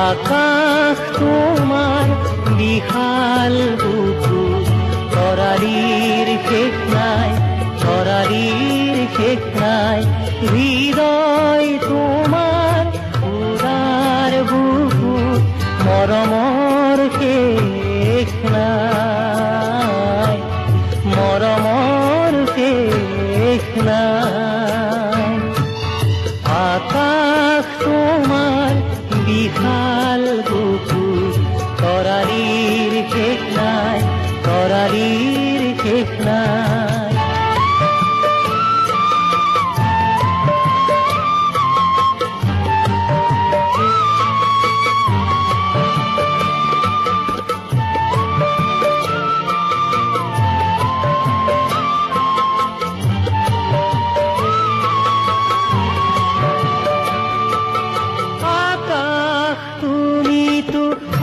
আকাশ তোমাৰ বিশাল বুকু, তৰালিৰ শেষ নাই, তৰালিৰ শেষ নাই। হৃদয় তোমাৰ উদাৰ বুকু, মৰমৰ শেষ নাই, মৰমৰ শেষ নাই। আকাশ তোমাৰ বিশাল বুকু, তৰালিৰ শেষ নাই, তৰালিৰ শেষ নাই।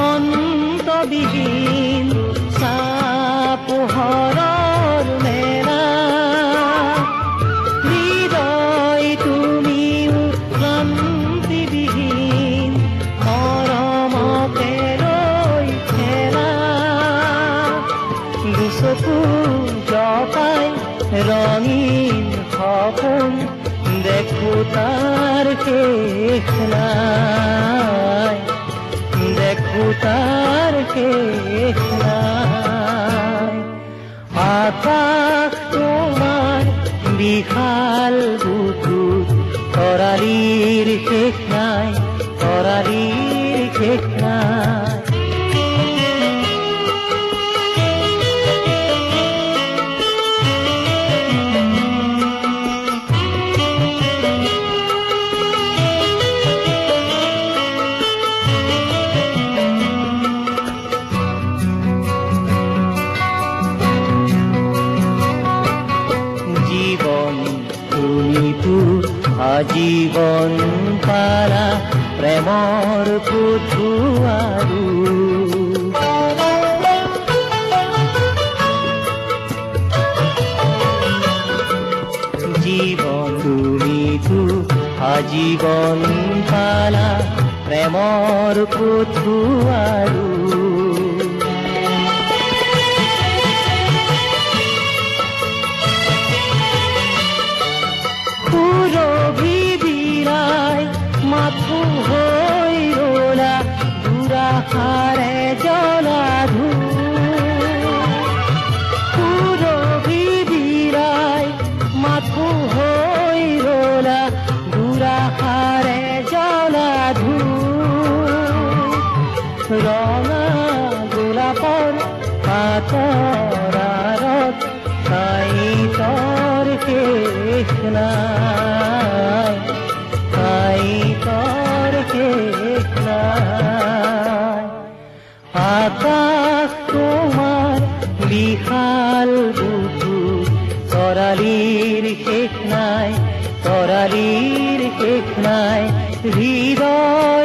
অন্তবিহীন পোহৰৰ মেলা, হৃদয় তুমিও ক্ৰান্তিবিহীন, মৰমতে লৈ খেলা। দুচকু জপাই ৰঙীন সপোন দেখো তাৰ শেষ নাই, দেখো তাৰ শেষ নাই। আকাশ তোমাৰ বিশাল বুকু, তৰালিৰ শেষ নাই, তৰালিৰ শেষ নাই। আজীবন পাৰা প্ৰেমৰ পুথুৱাৰু, জীৱন তুমিতো আজীবন পালা প্ৰেমৰ পুথুৱাৰু। মাথো হৈ ৰলা দুৰাষাৰে জলাধু, সুৰভি বিৰাই মাথো হৈ ৰলা দুৰাষাৰে জলাধু। ৰঙা গোলাপৰ পাতৰ আঁৰত কাঁইটৰ শেষ নাই, কাঁইটৰ শেষ নাই। আকাশ তোমাৰ বিশাল বুকু, তৰালিৰ শেষ নাই, তৰালিৰ শেষ নাই। হৃদয়